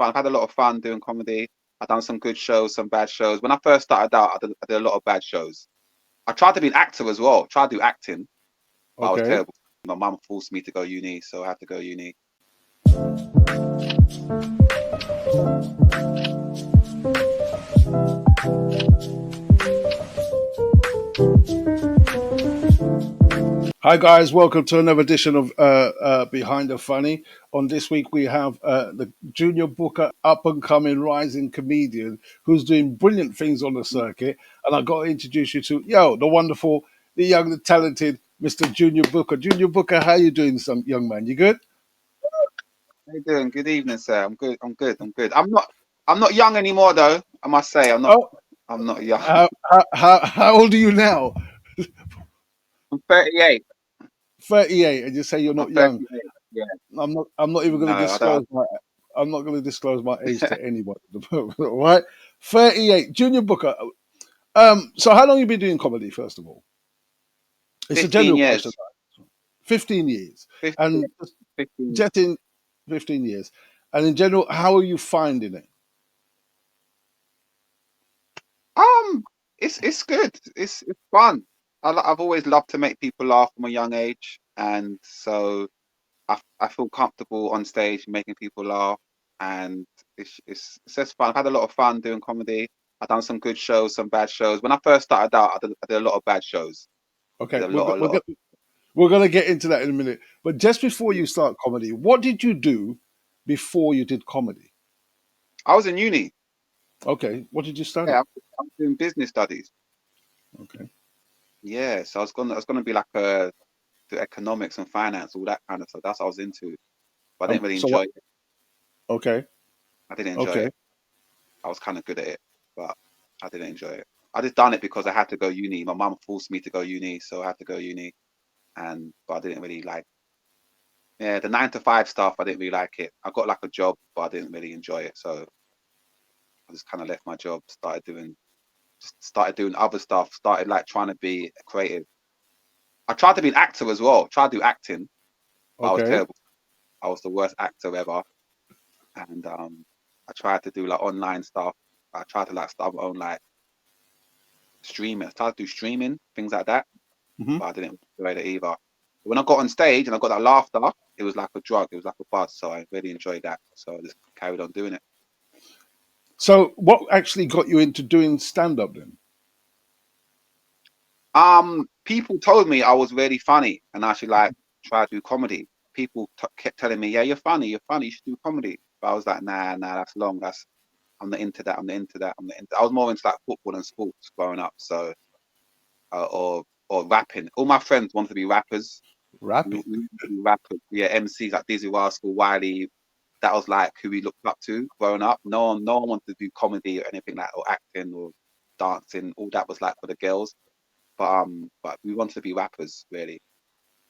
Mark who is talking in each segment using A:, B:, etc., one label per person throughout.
A: fun. I've had a lot of fun doing comedy. I've done some good shows, some bad shows. When I first started out, I did a lot of bad shows. I tried to be an actor as well. Tried to do acting, but I was
B: Okay.
A: terrible. My mum forced me to go uni, so I had to go uni.
B: Hi guys, welcome to another edition of Behind the Funny. On this week we have the Junior Booker, up and coming rising comedian who's doing brilliant things on the circuit. And I got to introduce you to the wonderful, the young, the talented Mr. Junior Booker. Junior Booker, how you doing, some young man? You good?
A: How you doing? Good evening, sir. I'm good. I'm good. I'm good. I'm not young anymore, though. I must say, I'm not.
B: Oh,
A: I'm not young.
B: how old are you now?
A: I'm 38.
B: 38, and you say you're
A: I'm
B: not young.
A: 38. Yeah.
B: I'm not even going
A: No,
B: to
A: I don't.
B: disclose my I'm not going to disclose my age to anyone. All right, 38, Junior Booker. So how long you been doing comedy? First of all, it's a
A: 15
B: general question.
A: years.
B: 15 years,
A: 15.
B: and
A: 15.
B: just in 15 years, and in general, how are you finding it?
A: Um, it's good. It's fun. I've always loved to make people laugh from a young age, and so I feel comfortable on stage making people laugh, and it's just fun. I've had a lot of fun doing comedy. I've done some good shows, some bad shows. When I first started out, I did a lot of bad shows. I
B: Okay,
A: did a lot of.
B: we're going to get into that in a minute. But just before you start comedy, what did you do before you did comedy?
A: I was in uni.
B: Okay, what did you
A: Yeah,
B: study?
A: I'm doing business studies.
B: Okay,
A: Yeah, so I was gonna be like do economics and finance, all that kind of stuff. That's what I was into, but I didn't really
B: so
A: enjoy
B: what?
A: it.
B: Okay,
A: I didn't enjoy
B: okay.
A: it. I was kind of good at it, but I didn't enjoy it. I just done it because I had to go uni. My mum forced me to go uni, so I had to go uni. And but I didn't really like, yeah, the 9 to 5 stuff. I didn't really like it. I got like a job, but I didn't really enjoy it. So I just kind of left my job, started doing other stuff. Started like trying to be creative. I tried to be an actor as well. Tried to do acting, but I was
B: Okay.
A: terrible. I was the worst actor ever. And I tried to do like online stuff. I tried to like start my own like streaming. I tried to do streaming, things like that,
B: Hmm.
A: but I didn't enjoy it either. When I got on stage and I got that laughter, it was like a drug. It was like a buzz. So I really enjoyed that. So I just carried on doing it.
B: So, what actually got you into doing stand up then?
A: People told me I was really funny and I should like try to do comedy. People kept telling me, "Yeah, you're funny. You're funny. You should do comedy." But I was like, "Nah, nah, that's long. I'm not into that. I'm not into that. I'm not into." I was more into like football and sports growing up. So or rapping. All my friends wanted to be rappers.
B: Rapping.
A: Rappers, yeah, MCs like Dizzy Rascal, Wiley. That was like who we looked up to growing up. No one wanted to do comedy or anything like or acting or dancing. All that was like for the girls. But we wanted to be rappers really.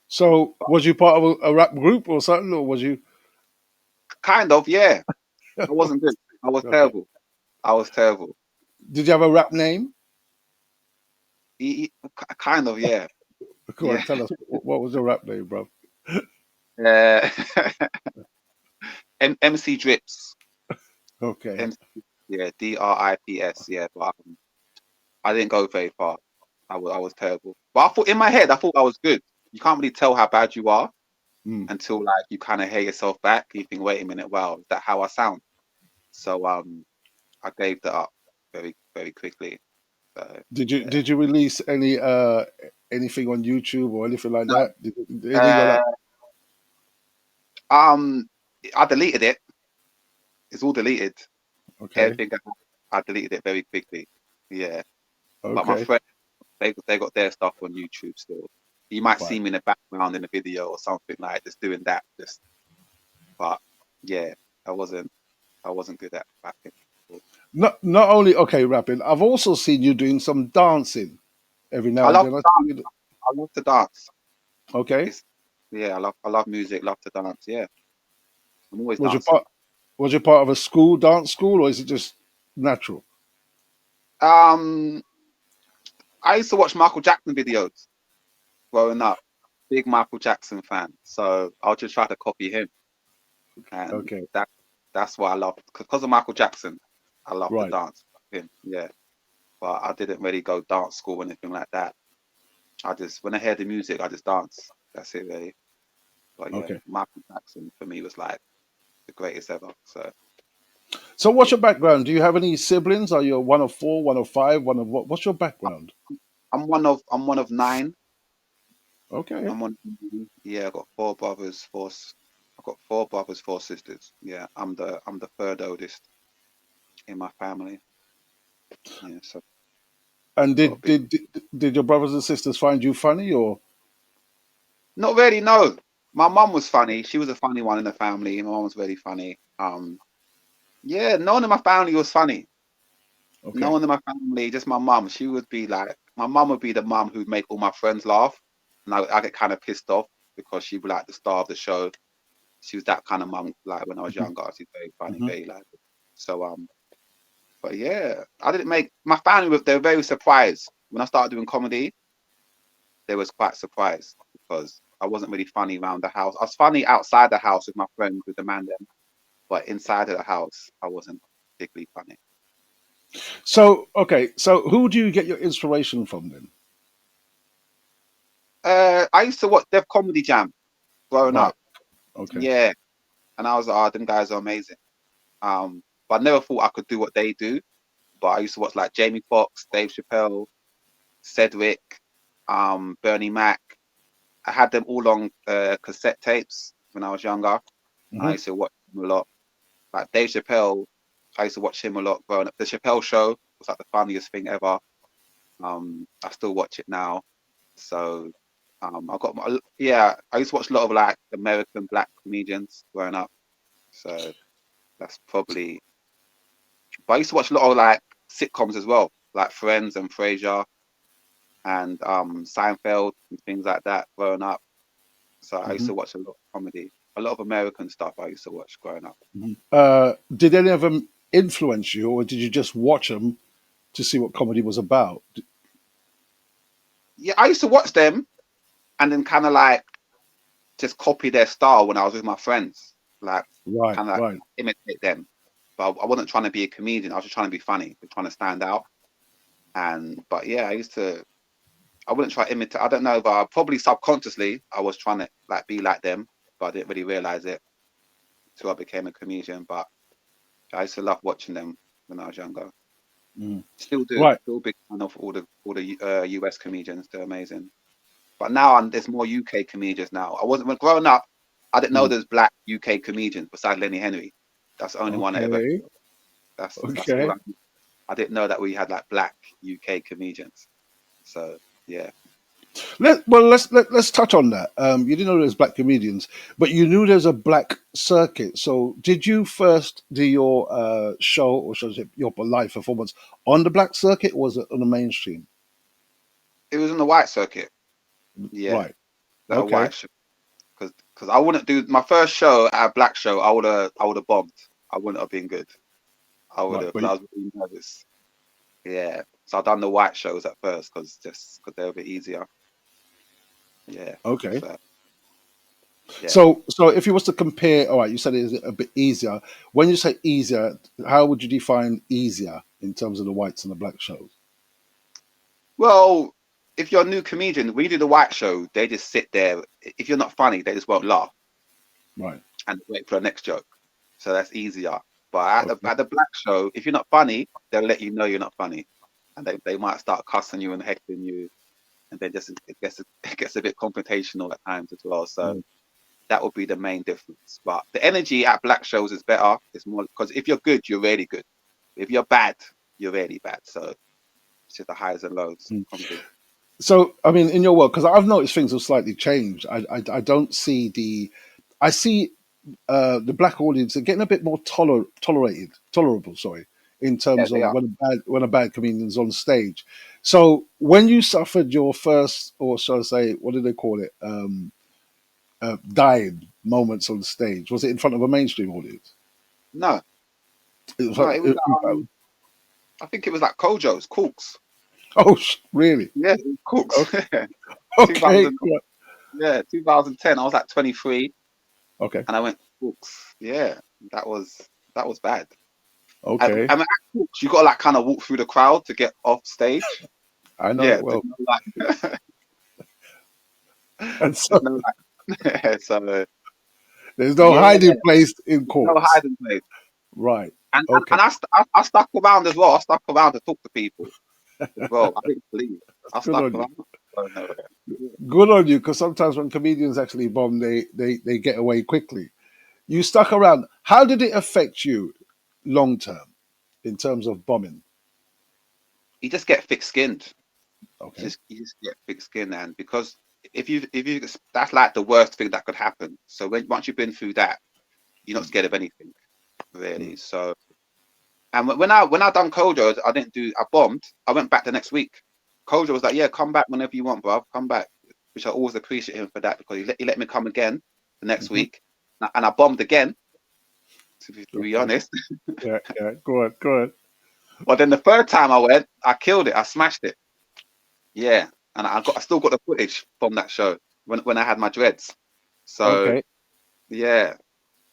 B: So,
A: But
B: was you part of a rap group or something, or was you?
A: kind of, yeah. I wasn't good. I was
B: Okay.
A: terrible. I was terrible.
B: Did you have a rap name?
A: Kind of, yeah,
B: Come on,
A: yeah.
B: tell us what was your rap name, bro?
A: Uh, MC Drips,
B: Okay,
A: MC, yeah, DRIPS, yeah. But I didn't go very far. I was terrible. But I thought in my head, I thought I was good. You can't really tell how bad you are
B: mm.
A: until like you kind of hear yourself back. You think, wait a minute, wow, is that how I sound? So I gave that up very very quickly. So yeah.
B: Did you release anything on YouTube or anything like
A: No.
B: that? Anything like that?
A: Uh, um, I deleted it. It's all deleted.
B: Okay,
A: Everything I deleted it very quickly. Yeah. But my
B: okay,
A: friend, they got their stuff on YouTube still. You might see
B: fine.
A: me in the background in a video or something like just doing that. Just but yeah, I wasn't I wasn't good at rapping.
B: Not only okay rapping, I've also seen you doing some dancing every
A: I
B: now and
A: love
B: then.
A: to
B: I see
A: dance.
B: you,
A: I love to dance.
B: okay,
A: It's yeah, I love music, love to dance. Yeah. I'm always
B: was you
A: dancing.
B: part was you part of a school dance school or is it just natural?
A: Um I used to watch Michael Jackson videos growing up. Big Michael Jackson fan. So I'll just try to copy him and
B: Okay,
A: that. That's why I love because of Michael Jackson. I love to
B: Right.
A: dance. Him, yeah. But I didn't really go dance school or anything like that. I just when I hear the music, I just dance. That's it, really. But yeah,
B: Okay.
A: Michael Jackson for me was like the greatest ever. So
B: So, what's
A: yeah,
B: your background? Do you have any siblings? Are you one of four, one of five, one of what? What's your background?
A: I'm one of nine.
B: Okay.
A: Yeah, I got four brothers, I got four brothers, four sisters. Yeah, I'm the third oldest in my family. Yeah, so
B: And
A: got a big.
B: did your brothers and sisters find you funny or
A: Not really, no. My mum was funny. She was a funny one in the family. My mum was really funny. Yeah, no one in my family was funny. No
B: okay?
A: one in my family, just my mum. She would be like, my mum would be the mum who'd make all my friends laugh, and I get kind of pissed off because she'd be like the star of the show. She was that kind of mum. Like when I was
B: Hmm.
A: younger, she's very funny,
B: Hmm.
A: very like. So but yeah, I didn't make my family. They were very surprised when I started doing comedy. They was quite surprised because I wasn't really funny around the house. I was funny outside the house with my friends, with the man them, but inside of the house, I wasn't particularly funny.
B: So, okay, so who do you get your inspiration from then?
A: I used to watch Def Comedy Jam growing
B: Right.
A: up.
B: Okay.
A: Yeah, and I was like, oh, them guys are amazing. But I never thought I could do what they do. But I used to watch like Jamie Foxx, Dave Chappelle, Cedric, Bernie Mac. I had them all on cassette tapes when I was younger, and I
B: Hmm.
A: used to watch them a lot. Like Dave Chappelle, I used to watch him a lot growing up. The Chappelle Show was like the funniest thing ever. I still watch it now. So, yeah, I used to watch a lot of like American black comedians growing up. So that's probably. But I used to watch a lot of like sitcoms as well, like Friends and Frasier and Seinfeld and things like that growing up. So I used
B: Hmm.
A: to watch a lot of comedy, a lot of American stuff I used to watch growing up.
B: Did any of them influence you, or did you just watch them to see what comedy was about?
A: Yeah, I used to watch them and then kind of like just copy their style when I was with my friends, like
B: Right.
A: kind of like
B: Right.
A: imitate them. But I wasn't trying to be a comedian. I was just trying to be funny, trying to stand out. And but yeah, I used to. I wouldn't try to imitate. I don't know, but probably subconsciously I was trying to like be like them, but I didn't really realize it until I became a comedian. But I used to love watching them when I was younger.
B: Mm.
A: Still do.
B: Right.
A: Still a big fan of all the US comedians. They're amazing. But now there's more UK comedians now. I wasn't when growing up. I didn't know
B: Mm.
A: there's black UK comedians besides Lenny Henry. That's the only one I ever heard
B: Okay.
A: of. That's all
B: Okay.
A: I knew. I didn't know that we had like black UK comedians. So yeah.
B: Let's touch on that. You didn't know there's black comedians, but you knew there's a black circuit. So, did you first do your show, or should I say your live performance, on the black circuit, or was it on the mainstream?
A: It was on the white circuit. Yeah.
B: Right.
A: The
B: Okay.
A: white show. Because I wouldn't do my first show at a black show. I would have bombed. I wouldn't have been good. I would
B: Right.
A: have
B: But
A: because I was really nervous. Yeah. So I done the white shows at first because they're a bit easier. Yeah.
B: okay.
A: So yeah.
B: So if you was to compare, all right, you said it is a bit easier. When you say easier, how would you define easier in terms of the whites and the black shows?
A: Well, if you're a new comedian, when you do the white show, they just sit there. If you're not funny, they just won't laugh
B: Right.
A: and wait for the next joke. So that's easier. But at the
B: Okay.
A: at the black show, if you're not funny, they'll let you know you're not funny, and they might start cussing you and heckling you, and then just it gets a bit confrontational at times as well. So
B: Mm.
A: that would be the main difference. But the energy at black shows is better. It's more because if you're good, you're really good. If you're bad, you're really bad. So it's just the highs and lows
B: Mm.
A: comedy.
B: So, I mean, in your world, because I've noticed things have slightly changed. I don't see I see the black audience are getting a bit more tolerable. Sorry, in
A: Yeah,
B: terms
A: they
B: of
A: are.
B: when a bad comedian's on stage. So, when you suffered your first, or shall I say, what do they call it, dying moments on stage, was it in front of a mainstream audience?
A: No,
B: It was
A: no,
B: like,
A: it was I think it was like Kojo's, Cooks.
B: oh, really?
A: Yeah, it was Cooks.
B: Okay, okay,
A: 2000,
B: right.
A: yeah, 2010. I was like 23,
B: Okay.
A: and I went Cooks. Yeah, that was. That was bad.
B: Okay,
A: And you got to like kind of walk through the crowd to get off stage.
B: I know it
A: Yeah, there's
B: well.
A: no like,
B: And so
A: there's no like, so
B: there's no
A: yeah,
B: hiding place in
A: there's no
B: courts.
A: hiding place.
B: Right.
A: And
B: Okay.
A: I stuck around as well. I stuck around to talk to people as well. I didn't leave.
B: That's
A: I
B: good
A: stuck
B: on you.
A: around. Oh, no. Yeah.
B: Good on you, because sometimes when comedians actually bomb, they get away quickly. You stuck around. How did it affect you long term in terms of bombing?
A: You just get thick skinned.
B: Okay.
A: You just get thick skinned, and because if you that's like the worst thing that could happen. So once you've been through that, you're not
B: Mm,
A: scared of anything
B: mm,
A: really. So and when I done Kojo, I bombed. I went back the next week. Kojo was like, yeah, come back whenever you want, bro. Come back, which I always appreciate him for that because he let me come again the next
B: hmm.
A: week, and I bombed again. To be
B: Okay.
A: honest,
B: Yeah. Yeah. Go on. Go on.
A: but then the third time I went, I killed it. I smashed it. Yeah, and I still got the footage from that show when I had my dreads. So
B: Okay.
A: yeah,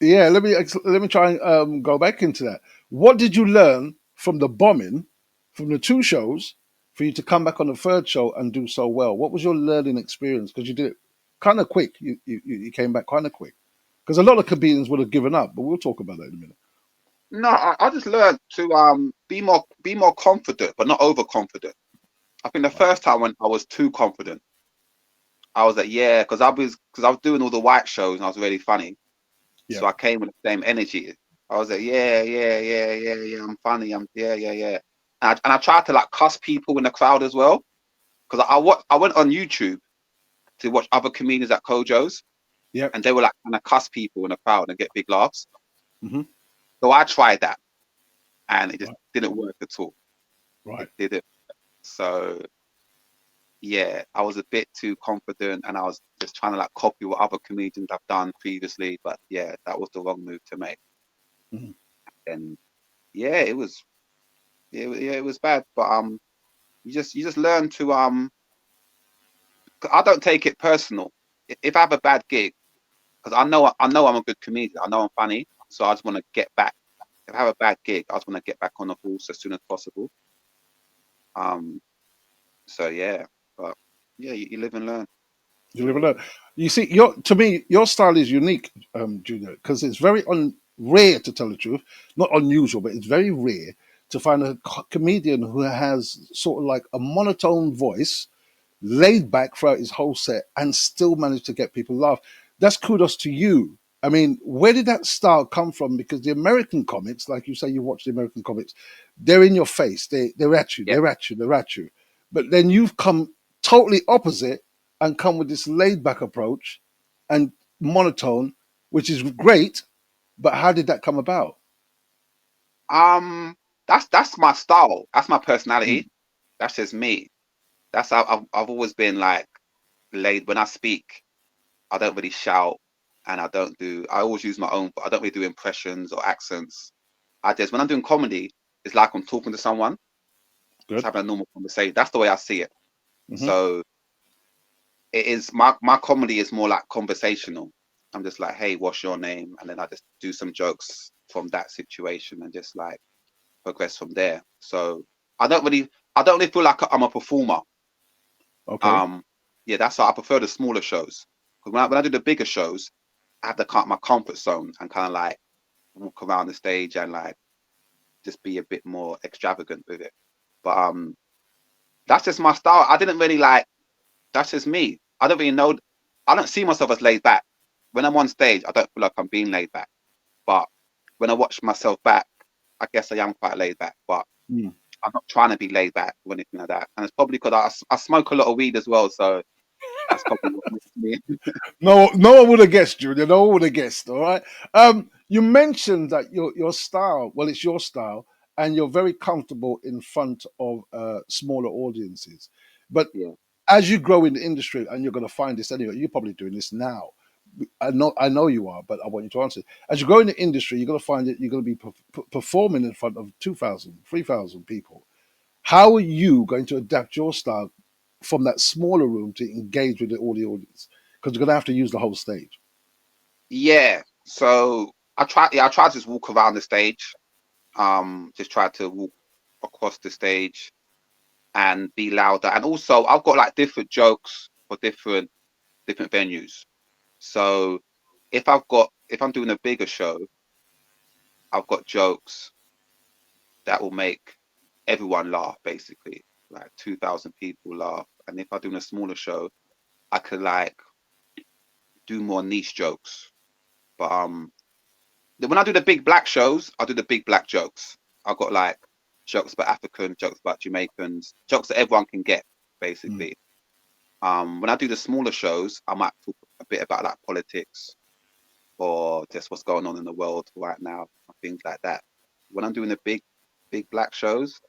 B: Yeah. Let me try and go back into that. What did you learn from the bombing, from the two shows, for you to come back on the third show and do so well? What was your learning experience? Because you did it kind of quick. You came back kind of quick. Because a lot of comedians would have given up, but we'll talk about that in a minute.
A: no, I just learned to be more confident, but not overconfident. I think the
B: Right.
A: first time when I was too confident, I was like, yeah, because I was doing all the white shows and I was really funny,
B: Yeah.
A: so I came with the same energy. I was like, yeah, yeah, yeah, yeah, yeah, I'm funny, yeah, yeah, yeah, and I tried to like cuss people in the crowd as well, because I went on YouTube to watch other comedians at Kojo's,
B: Yep.
A: and they were like kind of cuss people in the crowd and get big laughs.
B: Hmm.
A: So I tried that, and it just
B: Right.
A: didn't work at all. It
B: Right.
A: didn't. So yeah, I was a bit too confident, and I was just trying to like copy what other comedians have done previously. But yeah, that was the wrong move to make.
B: Hmm.
A: And yeah, it was bad. But you just learn to 'cause I don't take it personal. If I have a bad gig, because I know I'm a good comedian, I know I'm funny, so I just want to get back. If I have a bad gig, I just want to get back on the horse as soon as possible. Um, so yeah, but yeah, you live and learn.
B: You
A: You
B: live
A: live
B: and
A: and
B: learn.
A: learn.
B: You see, to me, your style is unique, Junior, because it's very rare to tell the truth. Not unusual, but it's very rare to find a comedian who has sort of like a monotone voice, laid back throughout his whole set, and still manage to get people laugh. That's kudos to you. I mean, where did that style come from? Because the American comics, like you say, you watch the American comics, they're in your face. They're at you.
A: Yeah.
B: They're at you. They're at you. But then you've come totally opposite and come with this laid back approach and monotone, which is great. But how did that come about?
A: Um, that's my style. That's my
B: Mm,
A: personality. That's just me. That's how I've always been like laid. When I speak, I don't really shout, and I don't do. I always use my own. But I don't really do impressions or accents. I just when I'm doing comedy, it's like I'm talking to someone, just
B: good.
A: having a normal conversation. That's the way I see it.
B: Hmm.
A: So it is my comedy is more like conversational. I'm just like, hey, what's your name? And then I just do some jokes from that situation and just like progress from there. So I don't really feel like I'm a performer.
B: Okay.
A: Um, yeah, that's why I prefer the smaller shows. Because when I do the bigger shows, I have to cut my comfort zone and kind of like walk around the stage and like just be a bit more extravagant with it. But that's just my style. I didn't really like. That's just me. I don't really know. I don't see myself as laid back. When I'm on stage, I don't feel like I'm being laid back. But when I watch myself back, I guess I am quite laid back. But
B: Mm.
A: I'm not trying to be laid back or anything like that. And it's probably because I smoke a lot of weed as well. So that's probably what makes me.
B: No, no one would have guessed, Junior. No one would have guessed. All right. You mentioned that your style. Well, it's your style, and you're very comfortable in front of smaller audiences. But
A: Yeah.
B: as you grow in the industry, and you're going to find this anyway, you're probably doing this now. I know you are, but I want you to answer. As you grow in the industry, you're going to find that you're going to be performing in front of 2,000, 3,000 people. How are you going to adapt your style from that smaller room to engage with all the audience? Because you're going to have to use the whole stage.
A: Yeah. So I try to just walk around the stage. Just try to walk across the stage and be louder. And also, I've got like different jokes for different venues. So if I'm doing a bigger show, I've got jokes that will make everyone laugh, basically, like 2,000 people laugh. And if I'm doing a smaller show, I could like do more niche jokes. But when I do the big black shows, I do the big black jokes. I've got like jokes about African, jokes about Jamaicans, jokes that everyone can get,
B: Mm,
A: basically. When I do the smaller shows, I might talk a bit about like politics or just what's going on in the world right now, things like that. When I'm doing the big black shows,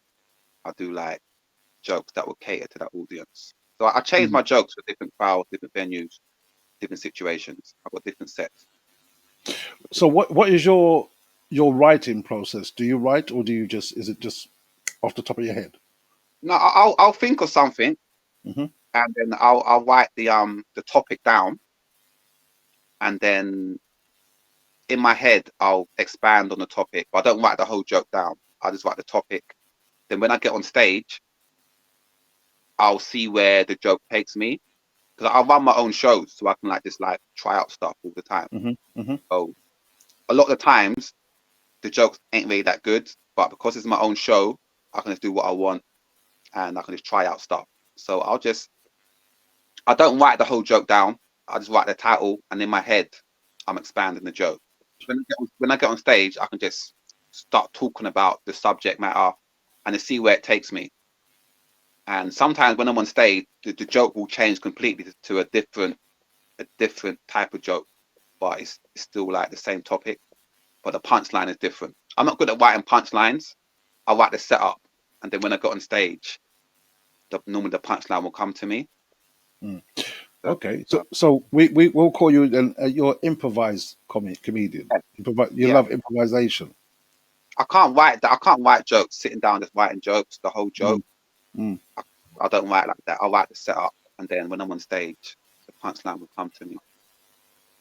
A: I do like jokes that will cater to that audience. So I change
B: mm.
A: my jokes for different crowds, different venues, different situations. I've got different sets.
B: So what is your writing process? Do you write, or do you just is it just off the top of your head?
A: No, I'll think of something
B: Hmm.
A: and then I'll write the topic down, and then in my head I'll expand on the topic, but I don't write the whole joke down. I just write the topic. Then when I get on stage, I'll see where the joke takes me because I run my own shows, so I can like just like try out stuff all the time.
B: Hmm. Hmm.
A: So a lot of the times the jokes ain't really that good, but because it's my own show, I can just do what I want and I can just try out stuff. So I don't write the whole joke down. I just write the title, and in my head, I'm expanding the joke. When I get on stage, I can just start talking about the subject matter and to see where it takes me. And sometimes when I'm on stage, the joke will change completely to a different type of joke, but it's still like the same topic, but the punchline is different. I'm not good at writing punchlines. I write the setup, and then when I get on stage, normally the punchline will come to me.
B: Mm.
A: So,
B: Okay, so
A: so
B: so we will call you then your improvised comedian.
A: yeah,
B: You
A: yeah.
B: love improvisation.
A: I can't write jokes sitting down just writing jokes. The whole joke.
B: Mm, mm,
A: I, I don't write like that. I write the setup, and then when I'm on stage, the punchline will come to me.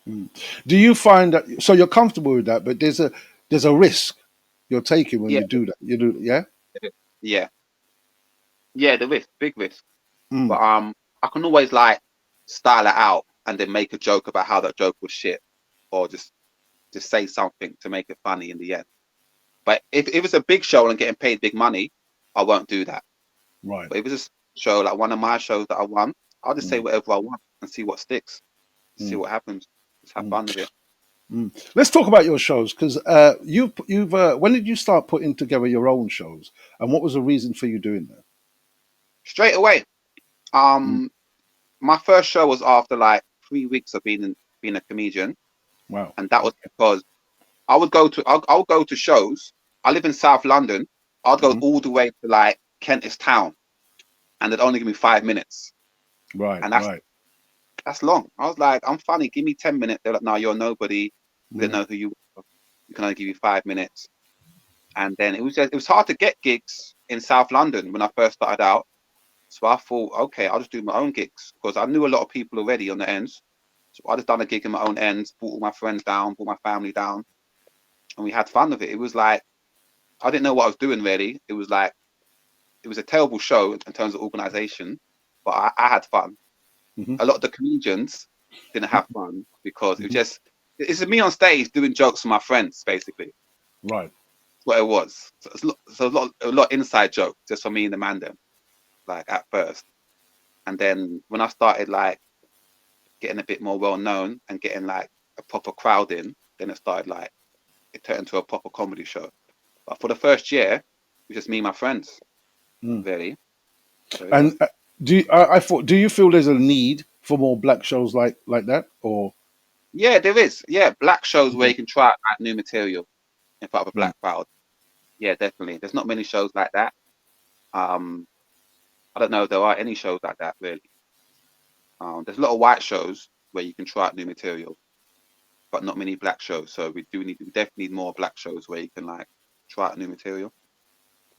B: mm. Do you find that so you're comfortable with that, but there's a risk you're taking when
A: Yeah,
B: you do that. You do, yeah.
A: yeah, yeah. The risk, big risk.
B: Mm,
A: But I can always like style it out and then make a joke about how that joke was shit, or just say something to make it funny in the end. But if it's a big show and I'm getting paid big money, I won't do that.
B: right.
A: But if it's a show like one of my shows that I won, I'll just say
B: Mm,
A: whatever I want and see what sticks, see
B: mm,
A: what happens. Just have
B: mm,
A: fun with it.
B: mm. Let's talk about your shows because you've when did you start putting together your own shows, and what was the reason for you doing that?
A: Straight away.
B: Mm,
A: Um, my first show was after like 3 weeks of being a comedian,
B: wow.
A: and that was
B: Okay.
A: because I would go to shows. I live in South London. I'd go
B: Hmm.
A: all the way to like Kentish Town, and they'd only give me 5 minutes,
B: Right.
A: and
B: Right.
A: that's long. I was like, I'm funny. Give me 10 minutes. They're like, no, you're nobody. We don't
B: Mm,
A: know who you are. We can only give you 5 minutes. And then it was hard to get gigs in South London when I first started out. So I thought, okay, I'll just do my own gigs because I knew a lot of people already on the ends. So I just done a gig in my own ends, brought all my friends down, brought my family down, and we had fun with it. It was like I didn't know what I was doing really. It was like it was a terrible show in terms of organization, but I had fun.
B: hmm.
A: A lot of the comedians didn't have fun because
B: Hmm.
A: it's me on stage doing jokes for my friends, basically.
B: Right.
A: That's what it was. So so a lot inside joke just for me and the man them, like at first. And then when I started like getting a bit more well known and getting like a proper crowd in, then it turned into a proper comedy show. But for the first year, it was just me and my friends,
B: Mm.
A: really. So yeah.
B: And I thought, do you feel there's a need for more black shows like that, or?
A: Yeah, there is. Yeah, black shows where
B: Mm,
A: you can try out new material in front of a
B: mm,
A: black crowd. Yeah, definitely. There's not many shows like that. Um, I don't know if there are any shows like that really. There's a lot of white shows where you can try out new material, but not many black shows. So we definitely need more black shows where you can like try out new material.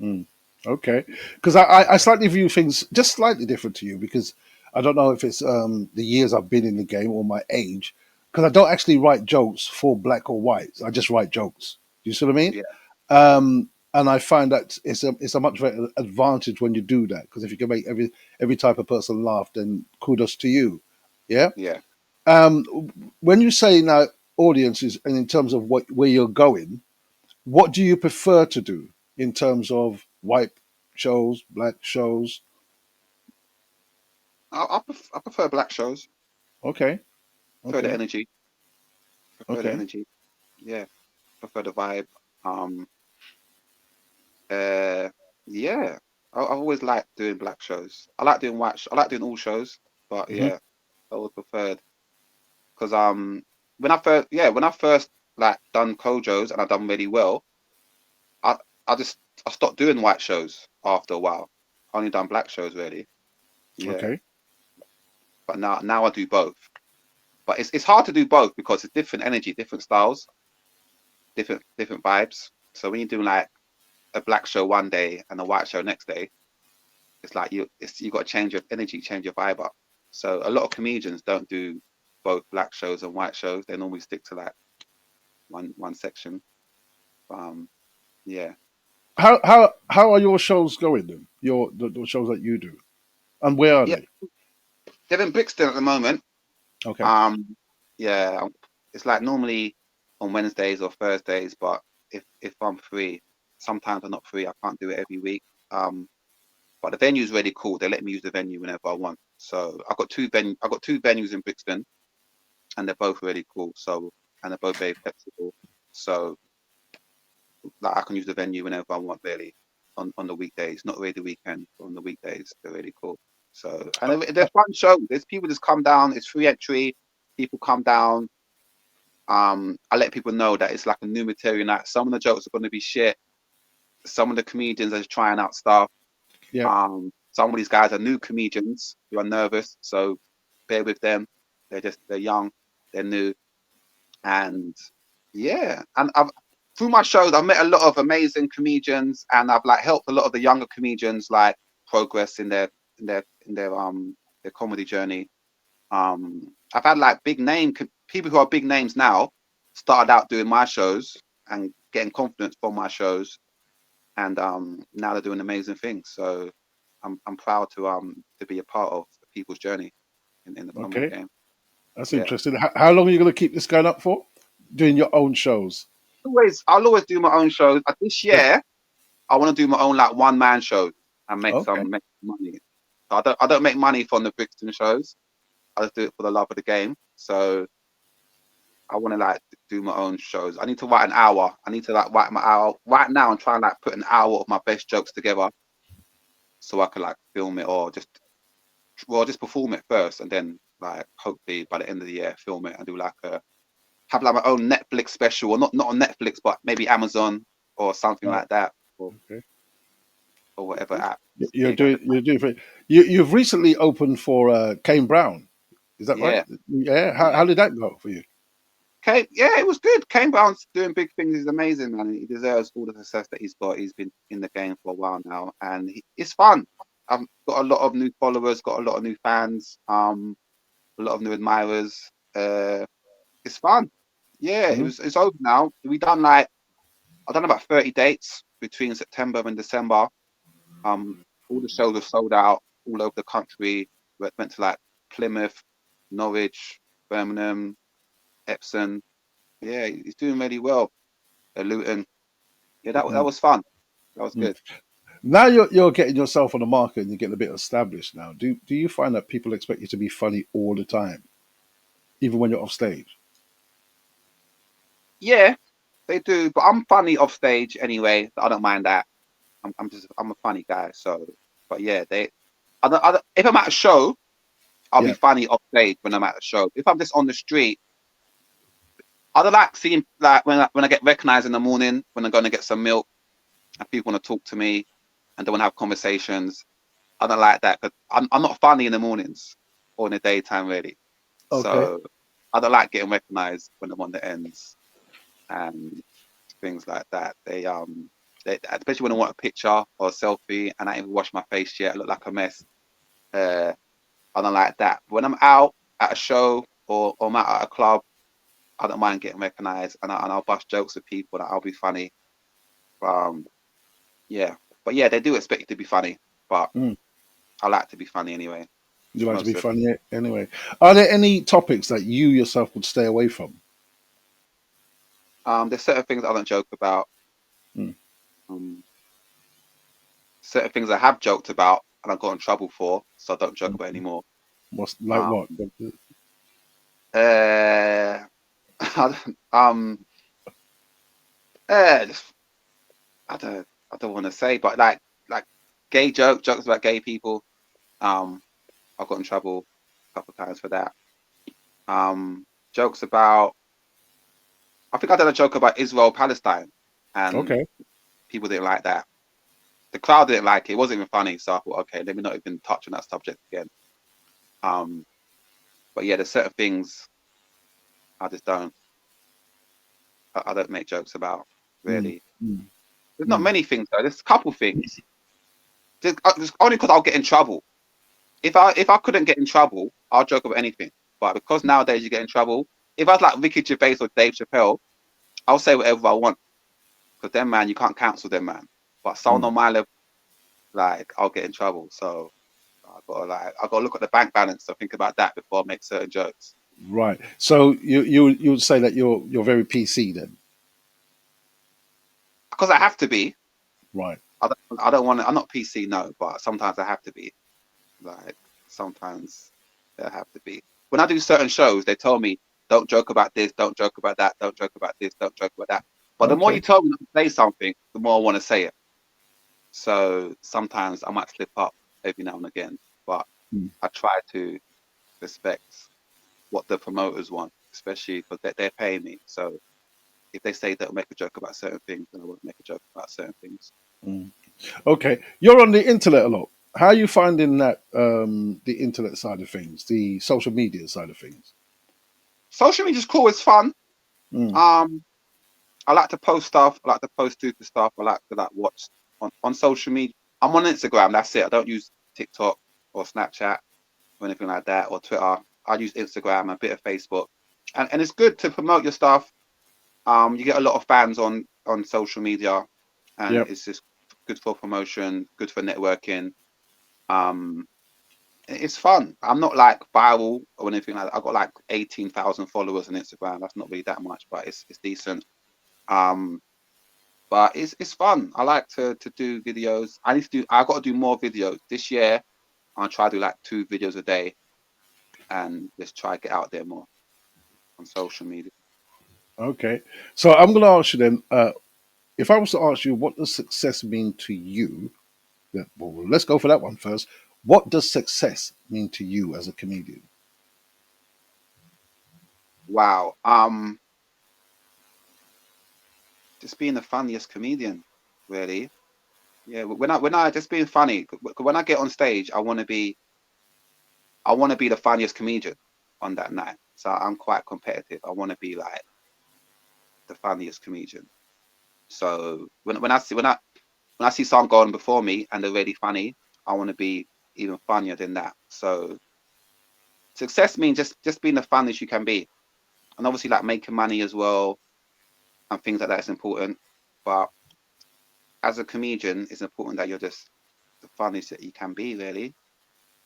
B: mm. Okay, because I slightly view things just slightly different to you because I don't know if it's the years I've been in the game or my age, because I don't actually write jokes for black or whites. I just write jokes. Do you see what I mean?
A: Yeah, yeah,
B: And I find that it's a much better advantage when you do that, because if you can make every type of person laugh, then kudos to you. Yeah.
A: yeah.
B: Um, when you say now audiences, and in terms of what where you're going, what do you prefer to do in terms of white shows, black shows?
A: I prefer black shows.
B: Okay,
A: Prefer the
B: okay,
A: energy. Prefer the
B: okay.
A: energy. Yeah, prefer the vibe. Um, uh, yeah. I've always liked doing black shows. I like doing white. I like doing all shows, but
B: Hmm.
A: yeah, I always preferred because when I first like done Kojos and I done really well, I I just I stopped doing white shows after a while. I only done black shows really. Yeah,
B: Okay,
A: but now I do both. But it's hard to do both because it's different energy, different styles, different vibes. So when you're doing like a black show one day and a white show next day, it's like you got to change your energy, change your vibe up. So a lot of comedians don't do both black shows and white shows. They normally stick to like one section. Um, yeah,
B: how are your shows going then? The shows that you do, and where are
A: yeah.
B: they?
A: They're in Brixton at the moment.
B: Okay,
A: Um, yeah, it's like normally on Wednesdays or Thursdays, but if I'm free, sometimes I'm not free. I can't do it every week. Um, but the venue's really cool. They let me use the venue whenever I want. So I got two venues in Brixton, and they're both really cool. So and they're both very flexible. So like I can use the venue whenever I want, really, on the weekdays, not really the weekend, but on the weekdays. They're really cool. So and they're fun shows. There's people just come down. It's free entry. People come down. I let people know that it's like a new material night. Some of the jokes are going to be shit. Some of the comedians are just trying out stuff.
B: yeah,
A: Some of these guys are new comedians who are nervous, so bear with them. They're young, they're new, and yeah. And I've through my shows, I've met a lot of amazing comedians, and I've like helped a lot of the younger comedians like progress in their comedy journey. I've had like people who are big names now started out doing my shows and getting confidence from my shows, and now they're doing amazing things. So I'm proud to be a part of people's journey in the comedy
B: okay.
A: game.
B: That's
A: Yeah,
B: interesting. How long are you going to keep this going up for? Doing your own shows?
A: I'll always do my own shows. This
B: Yeah.
A: year I want to do my own like one man shows and
B: Okay.
A: make some money. I don't make money from the Brixton shows. I just do it for the love of the game. So I want to like do my own shows. I need to write an hour. I need to like write my hour right now and try and like put an hour of my best jokes together so I can like film it or just perform it first and then like hopefully by the end of the year film it and do like a have like my own Netflix special or not on Netflix but maybe Amazon or something
B: Right.
A: like that
B: Okay.
A: or whatever app. Yeah,
B: You're
A: you got
B: doing. You're doing. You've recently opened for Kane Brown. Is that right?
A: yeah,
B: Yeah.
A: yeah.
B: How did that go for you?
A: Yeah, it was good. Kane Brown's doing big things. He's amazing, man. He deserves all the success that he's got. He's been in the game for a while now, and it's fun. I've got a lot of new followers, got a lot of new fans, a lot of new admirers. It's fun. Yeah,
B: Hmm?
A: it's over now. We done like I've done about 30 dates between September and December. Um, all the shows are sold out all over the country. Went to like Plymouth, Norwich, Birmingham, Epsom. Yeah, he's doing really well. Luton. Yeah, that was fun. That was good.
B: Now you're getting yourself on the market and you're getting a bit established now. Do you find that people expect you to be funny all the time, even when you're off stage?
A: Yeah, they do, but I'm funny off stage anyway. So I don't mind that. I'm a funny guy. So, but yeah, if I'm at a show, I'll be
B: Yeah.
A: funny off stage when I'm at a show. If I'm just on the street, I don't like seeing like when I get recognized in the morning when I'm going to get some milk and people want to talk to me and they want to have conversations. I don't like that because I'm not funny in the mornings or in the daytime really.
B: Okay.
A: So I don't like getting recognized when I'm on the ends and things like that. They especially when I want a picture or a selfie and I ain't even washed my face yet, I look like a mess. Uh, I don't like that. When I'm out at a show or I'm out at a club I don't mind getting recognised, and I'll bust jokes with people that I'll be funny. Um, yeah, but yeah, they do expect you to be funny, but
B: Mm.
A: I like to be funny anyway,
B: You like to be
A: most of the
B: funny anyway. Are there any topics that you yourself would stay away from?
A: time. There's certain things I don't joke about.
B: Mm.
A: Um, certain things I have joked about and I got in trouble for, so I don't joke about
B: Mm.
A: anymore.
B: What's like
A: Um,
B: what?
A: uh, just, I don't want to say, but like gay jokes about gay people. Um, I got in trouble a couple of times for that. Jokes about, I think I did a joke about Israel Palestine, and
B: Okay.
A: people didn't like that. The crowd didn't like it. It wasn't even funny, so I thought, okay, let me not even touch on that subject again. Um, but yeah, there's certain things I just don't. I don't make jokes about
B: Mm.
A: really.
B: Mm.
A: There's not
B: Mm.
A: many things though. There's a couple things. Just only because I'll get in trouble. If I couldn't get in trouble, I'll joke about anything. But because nowadays you get in trouble, if I was like Ricky Gervais or Dave Chappelle, I'll say whatever I want. Because them man, you can't cancel them man. But someone
B: Mm.
A: on my level, like I'll get in trouble. So I gotta look at the bank balance to think about that before I make certain jokes.
B: Right. So you would say that you're very PC then,
A: Because I have to be.
B: right?
A: I don't want to. I'm not PC, no, but sometimes I have to be. Like sometimes I have to be. When I do certain shows, they tell me don't joke about this, don't joke about that, don't joke about this, don't joke about that. But the more you
B: Okay.
A: tell me not to say something, the more I want to say it. So sometimes I might slip up every now and again, but
B: Mm.
A: I try to respect what the promoters want, especially because they're paying me. So if they say they'll make a joke about certain things, then I won't make a joke about certain things.
B: Mm. Okay. You're on the internet a lot. How are you finding that the internet side of things, the social media side of things?
A: Social media's cool, it's fun.
B: Mm.
A: Um, I like to post stuff. I like to post stupid stuff. I like to like watch on social media. I'm on Instagram. That's it. I don't use TikTok or Snapchat or anything like that or Twitter. I use Instagram, a bit of Facebook, and it's good to promote your stuff. You get a lot of fans on social media, and
B: Yep.
A: it's just good for promotion, good for networking. Um, it's fun. I'm not like viral or anything like that. I've got like 18,000 followers on Instagram. That's not really that much, but it's decent. Um, but it's fun. I like to do videos. I got to do more videos this year. I'll try to do like 2 videos a day and just try to get out there more on social media.
B: Okay. So I'm going to ask you then. If I was to ask you, what does success mean to you? Yeah, well, let's go for that one first. What does success mean to you as a comedian?
A: Wow. Just being the funniest comedian, really. Yeah. When I just being funny. When I get on stage, I want to be the funniest comedian on that night. So I'm quite competitive. I want to be like the funniest comedian. So when I see someone going before me and they're really funny, I want to be even funnier than that. So success means just being the funniest you can be, and obviously like making money as well and things like that is important. But as a comedian, it's important that you're just the funniest that you can be, really.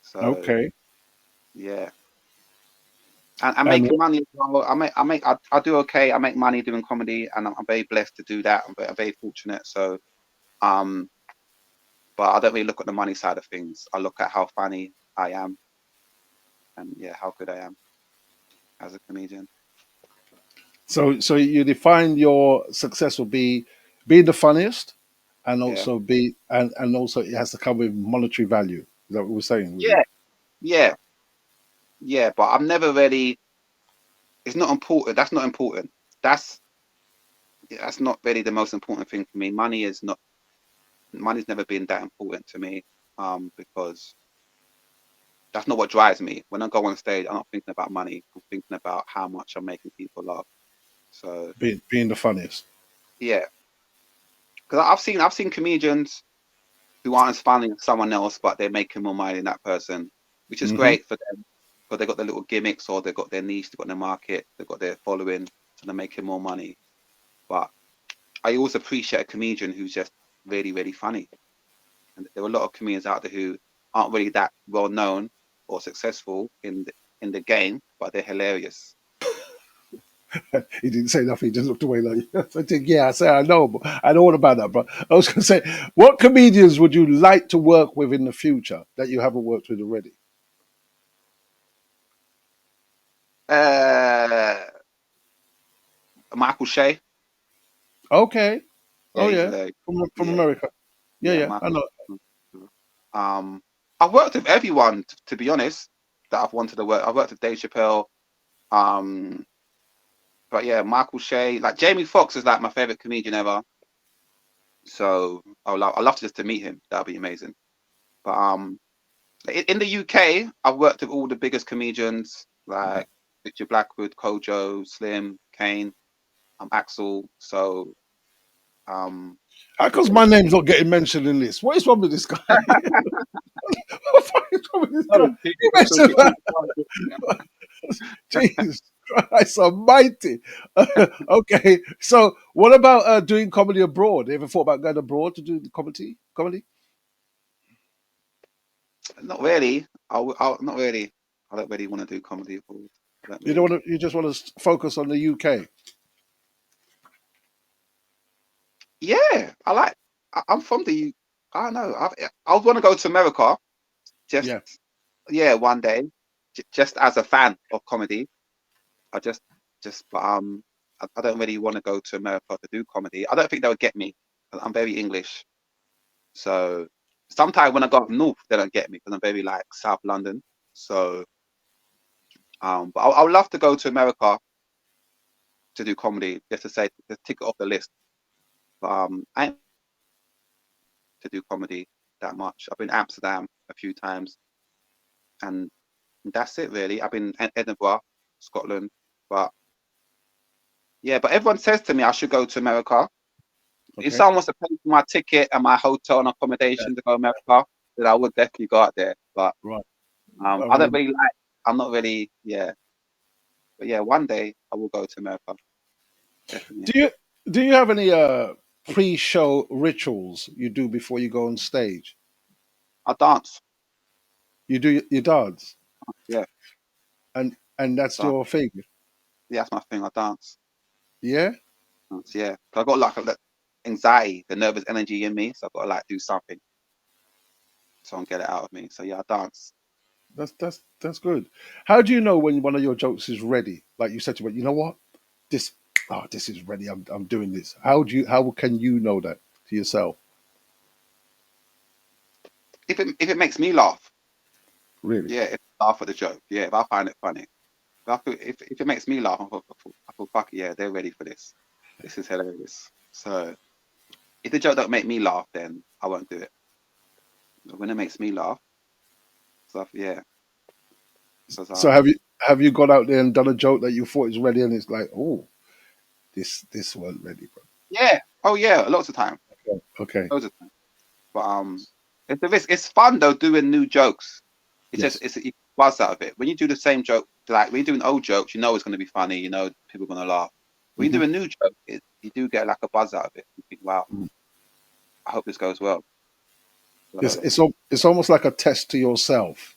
A: So
B: Okay.
A: yeah, and
B: And
A: making money as well. I do okay. I make money doing comedy, and I'm very blessed to do that. I'm very fortunate. So um, but I don't really look at the money side of things. I look at how funny I am, and yeah, how good I am as a comedian.
B: so you define your success will be being the funniest, and
A: Yeah,
B: also be and also it has to come with monetary value. Is that what we're saying with
A: yeah,
B: you?
A: yeah, yeah. But I'm never really. It's not important. That's not important. That's that's not really the most important thing for me. Money is not. Money's never been that important to me. Because that's not what drives me. When I go on stage, I'm not thinking about money. I'm thinking about how much I'm making people laugh. So
B: Being the funniest.
A: yeah, because I've seen comedians who aren't as funny as someone else, but they're making more money than that person, which is
B: Hmm.
A: great for them because they got their little gimmicks or they got their niche, they got their market, they got their following. and they're making more money. But I always appreciate a comedian who's just really, really funny. And there are a lot of comedians out there who aren't really that well known or successful in the game, but they're hilarious.
B: He didn't say nothing. He just looked away like, I think, yeah, I say I know, but I know all about that. But I was going to say, what comedians would you like to work with in the future that you haven't worked with already?
A: Uh, Michael Shea,
B: Okay.
A: yeah,
B: Oh
A: he's
B: yeah,
A: hilarious.
B: from
A: Yeah,
B: America. Yeah,
A: yeah,
B: yeah, I
A: Michael.
B: know.
A: Um, I've worked with everyone, to be honest, that I've wanted to work. I've worked with Dave Chappelle. Um, but yeah, Michael Shea, like Jamie Foxx is like my favorite comedian ever. So I'd love to just to meet him. That'd be amazing. But in the UK, I've worked with all the biggest comedians like Richard Blackwood, Kojo, Slim, Kane, Axel. So um,
B: How
A: yeah,
B: comes my name's not getting mentioned in this? What is wrong with this guy? What the fuck is wrong with this
A: no,
B: guy? You mentioned that. Jesus Christ Almighty. Okay, so what about doing comedy abroad? Ever thought about going abroad to do the comedy? Comedy?
A: not really. Not really. I don't really want to do comedy abroad. I don't
B: You don't
A: really.
B: want to. You just want to focus on the UK.
A: Yeah, I'm from the. I don't know. I would want to go to America. Just
B: Yeah.
A: yeah, one day, just as a fan of comedy. I but I don't really want to go to America to do comedy. I don't think they would get me. 'Cause I'm very English, so sometimes when I go up north, they don't get me because I'm very like South London. So but I would love to go to America to do comedy, just to say to tick it off the list. But I ain't to do comedy that much. I've been to Amsterdam a few times, and that's it really. I've been in Edinburgh, Scotland, but yeah. But everyone says to me I should go to America. If
B: Okay.
A: someone wants to pay for my ticket and my hotel and
B: Yeah.
A: accommodation to go to America, then I would definitely go out there. But
B: Right.
A: I
B: I
A: don't
B: mean,
A: really like. I'm not really. Yeah. But yeah, one day I will go to America. Definitely.
B: do you do you have any pre-show rituals you do before you go on stage?
A: I dance.
B: You do your dance,
A: Yeah,
B: and
A: I
B: that's
A: dance.
B: your thing.
A: Yeah, that's my thing. I dance.
B: Yeah.
A: Dance, yeah. 'Cause I got like that anxiety, the nervous energy in me, so I've got to like do something so I can get it out of me. So yeah, I dance.
B: That's good. How do you know when one of your jokes is ready? Like you said to me, you know what? This this is ready. I'm doing this. How can you know that to yourself?
A: If it makes me laugh,
B: Really?
A: yeah, if I laugh at the joke, yeah, if I find it funny. If it makes me laugh, I feel fuck it, yeah, they're ready for this. This is hilarious. So if the joke don't make me laugh, then I won't do it. But when it makes me laugh, stuff, yeah. Because
B: So have you gone out there and done a joke that you thought is ready and it's like, oh, this wasn't ready,
A: yeah, oh yeah, lots of time,
B: bro. Okay.
A: loads of time. But it's the risk. It's fun though doing new jokes. It's just
B: Yes.
A: you buzz out of it. When you do the same joke, like when you're doing old jokes, you know it's going to be funny. You know people are going to laugh. When you
B: Hmm.
A: do a new joke, you do get like a buzz out of it. You think, wow, I hope this goes well. So
B: It's almost like a test to yourself.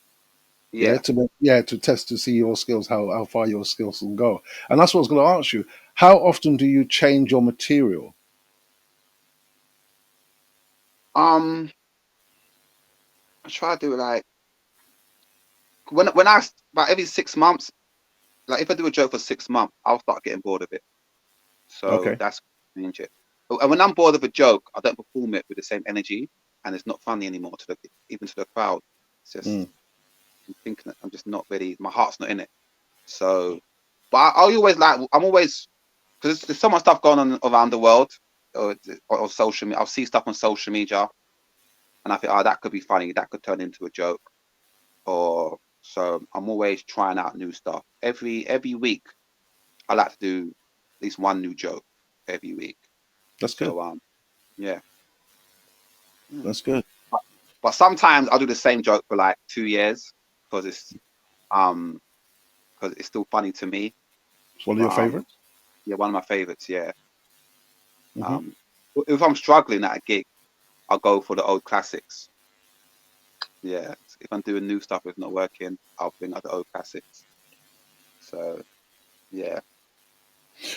B: Yeah.
A: yeah.
B: To test to see your skills, how far your skills can go. And that's what I was going to ask you. How often do you change your material?
A: Um, I try to do it like when I about every 6 months. Like if I do a joke for 6 months, I'll start getting bored of it. So
B: Okay.
A: that's change it. And when I'm bored of a joke, I don't perform it with the same energy, and it's not funny anymore to the even to the crowd. It's
B: Mm.
A: just I'm thinking that I'm just not ready. My heart's not in it. So, but I always like I'm always because there's so much stuff going on around the world or social media. I'll see stuff on social media, and I think, oh, that could be funny. That could turn into a joke. Or so I'm always trying out new stuff. Every week, I like to do at least one new joke every week.
B: That's good.
A: So yeah. Mm.
B: That's good.
A: But, but sometimes I'll do the same joke for like 2 years um because it's still funny to me.
B: It's one of
A: But
B: your favorites.
A: Yeah, one of my favorites. Yeah.
B: Hmm.
A: Um, if I'm struggling at a gig, I'll go for the old classics. Yeah. If I'm doing new stuff, if not working, I'll bring out the old classics. So yeah.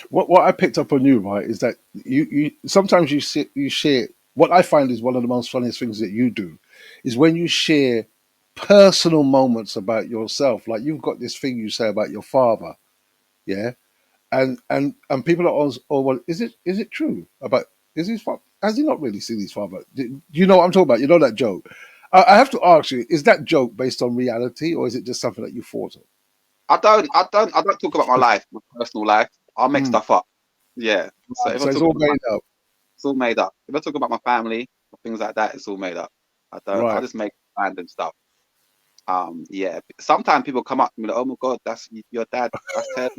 B: What I picked up on you, right, is that you sometimes you share. What I find is one of the most funniest things that you do is when you share personal moments about yourself. Like you've got this thing you say about your father, yeah, and people are always, oh well, is it true about is his father? Has he not really seen his father? Do you know what I'm talking about? You know that joke. I have to ask you: is that joke based on reality, or is it just something that you thought of?
A: I don't talk about my life, my personal life. I'll make
B: Mm,
A: stuff up. Yeah. So
B: right,
A: if I
B: so it's
A: talk
B: all
A: about my,
B: made up,
A: it's all made up. If I talk about my family or things like that, it's all made up. I don't. I'll
B: right?
A: just make random stuff. Yeah. Sometimes people come up to me like, "Oh my God, that's your dad. That's terrible."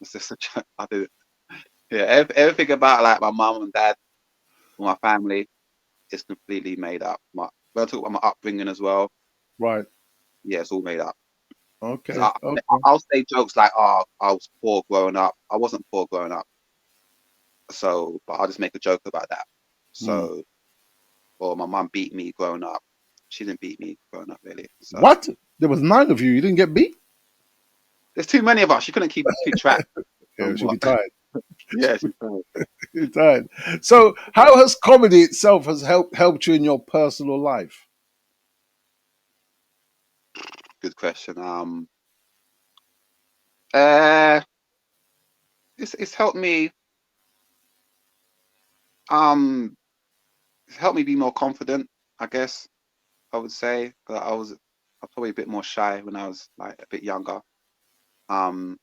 A: It's just a joke. I do. Yeah. Everything about like my mum and dad or my family is completely made up. When I talk about my upbringing as well,
B: Right.
A: yeah, it's all made up.
B: Okay.
A: So
B: Okay.
A: I'll say jokes like, "Oh, I was poor growing up." I wasn't poor growing up. So, but I'll just make a joke about that.
B: Hmm.
A: So, or my mum beat me growing up. She didn't beat me growing up really. So
B: What? There was nine of you. You didn't get beat.
A: there's too many of us. She couldn't keep track.
B: Yeah,
A: And
B: she'll
A: what?
B: be tired.
A: Yeah, she's fine.
B: She'll be tired. So, how has comedy itself has helped you in your personal life?
A: Good question. Uh, it's helped me. It's helped me be more confident. I guess I would say. 'Cause I was probably a bit more shy when I was like a bit younger. Um,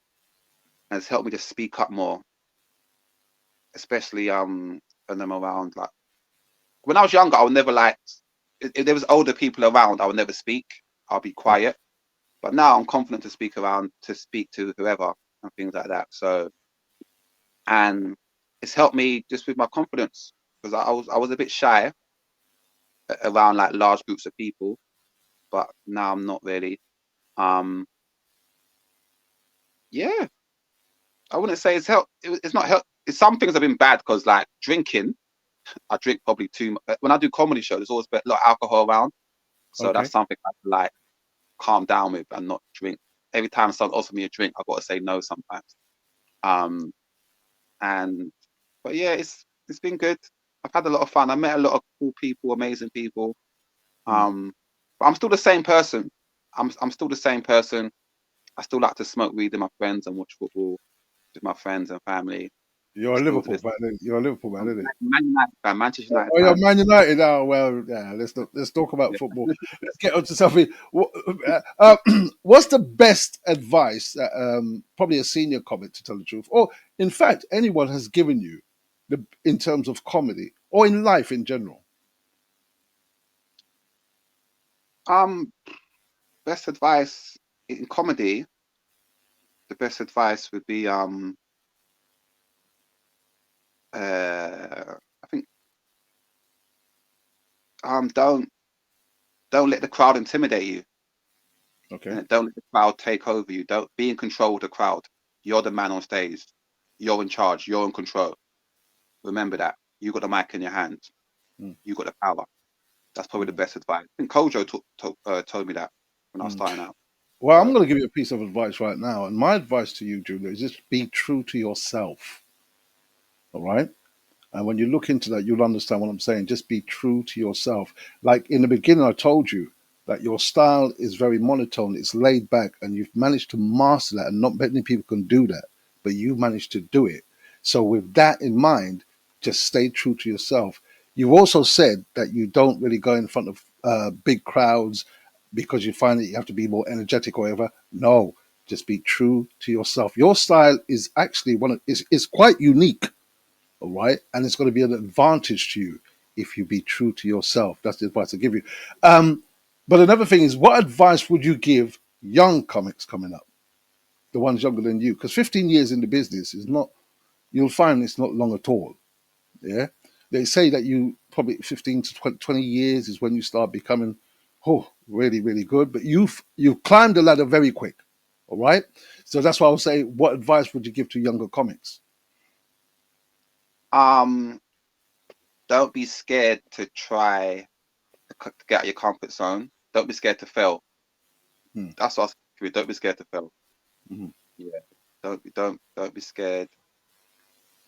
A: and it's helped me to speak up more, especially when I'm around like when I was younger. I would never like if there was older people around. I would never speak. I'll be quiet. But now I'm confident to speak to whoever and things like that. So and it's helped me just with my confidence because I was a bit shy around like large groups of people, but now I'm not really. Um, yeah, I wouldn't say it's helped. It's not help. It's some things have been bad because like drinking, I drink probably too much. When I do comedy shows, there's always a lot of alcohol around, so that's
B: Okay.
A: something I have to like calm down with and not drink. Every time someone offers me a drink, I've got to say no sometimes. Um, and but yeah, it's been good. I've had a lot of fun. I met a lot of cool people, amazing people.
B: Hmm.
A: Um, but I'm still the same person. I'm still the same person. I still like to smoke weed with my friends and watch football with my friends and family.
B: You're a
A: Still to
B: Liverpool
A: this,
B: fan. You're a Liverpool man,
A: I'm
B: isn't it?
A: a Man United fan, Manchester United
B: Oh, you're
A: fan.
B: Man United. Oh well, yeah. Let's talk about
A: Yeah.
B: football. Let's get on to something. What's the best advice that probably a senior comic, to tell the truth, or in fact anyone has given you, in terms of comedy or in life in general?
A: Um, Best advice in comedy. The best advice would be I think don't let the crowd intimidate you.
B: Okay.
A: And don't let the crowd take over you. Don't be in control of the crowd. You're the man on stage. You're in charge. You're in control. Remember that. You got the mic in your hands.
B: Mm,
A: You got the power. That's probably the
B: mm,
A: best advice. I think Kojo told me that when I was
B: mm.
A: starting out.
B: Well, I'm
A: So
B: going to give you a piece of advice right now, and my advice to you, Julia, is just be true to yourself. All right. And when you look into that, you'll understand what I'm saying. Just be true to yourself. Like in the beginning, I told you that your style is very monotone, it's laid back, and you've managed to master that. And not many people can do that, but you managed to do it. So, with that in mind, just stay true to yourself. You've also said that you don't really go in front of big crowds because you find that you have to be more energetic or whatever. No, just be true to yourself. Your style is actually is quite unique, all right? And it's going to be an advantage to you if you be true to yourself. That's the advice I give you. Um, but another thing is, what advice would you give young comics coming up, the ones younger than you? Because 15 years in the business is not, you'll find it's not long at all. Yeah. They say that you probably 15 to 20 years is when you start becoming, oh, really, really good. But you've climbed the ladder very quick. All right. So that's why I would say, what advice would you give to younger comics?
A: Um, don't be scared to try to get out of your comfort zone. Don't be scared to fail.
B: Hmm.
A: That's what I was thinking. Don't be scared to fail.
B: Hmm.
A: Yeah. Don't be scared.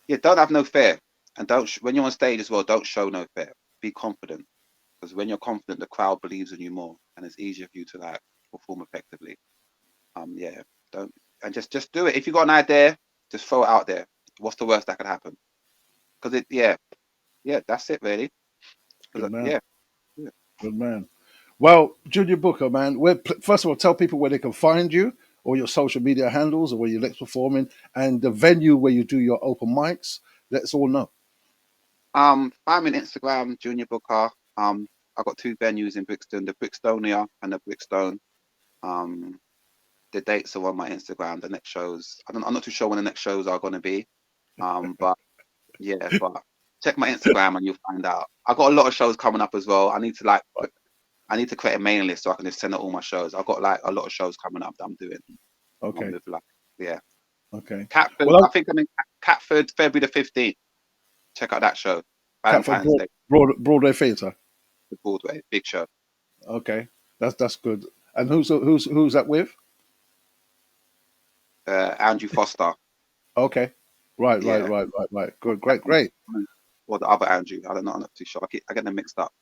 A: Yeah, don't have no fear. And don't when you're on stage as well, don't show no fear. Be confident. Because when you're confident, the crowd believes in you more and it's easier for you to like perform effectively. Yeah, don't and just do it. If you got an idea, just throw it out there. What's the worst that could happen? Because yeah, that's it really.
B: Good
A: 'Cause,
B: man.
A: yeah, yeah.
B: Good man. Well, Junior Booker, man, first of all, tell people where they can find you, or your social media handles, or where you're next performing, and the venue where you do your open mics. Let's all know.
A: I'm on Instagram, Junior Booker. I've got two venues in Brixton, the Brixtonia and the Brixton. Um, the dates are on my Instagram. The next shows, I'm not too sure when the next shows are going to be. But yeah, but check my Instagram and you'll find out. I got a lot of shows coming up as well. I need to create a mailing list so I can just send out all my shows. I've got like a lot of shows coming up that I'm doing.
B: Okay.
A: With like yeah,
B: Okay.
A: Catford.
B: Well,
A: I think I'm in Catford, February the 15th. Check out that show,
B: Catford
A: Valentine's Day,
B: Broadway Theatre.
A: the Broadway, big show.
B: Okay, that's good. And who's that with?
A: Andrew Foster.
B: Okay, right, right,
A: Yeah,
B: right, right, right.
A: or
B: Good, great, great.
A: or the other Andrew. I don't know. I'm not too sure. I get them mixed up.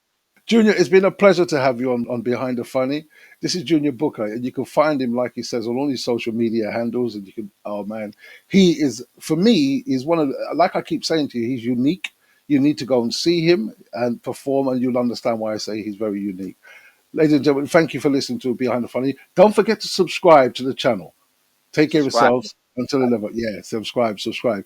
B: Junior, it's been a pleasure to have you on Behind the Funny. This is Junior Booker, and you can find him, like he says, on all his social media handles. And you can, oh man, he is, for me, he's one of, like I keep saying to you, he's unique. You need to go and see him and perform, and you'll understand why I say he's very unique. Ladies and gentlemen, thank you for listening to Behind the Funny. Don't forget to subscribe to the channel. Take care of
A: Subscribe.
B: yourselves until 11. Yeah, subscribe, subscribe.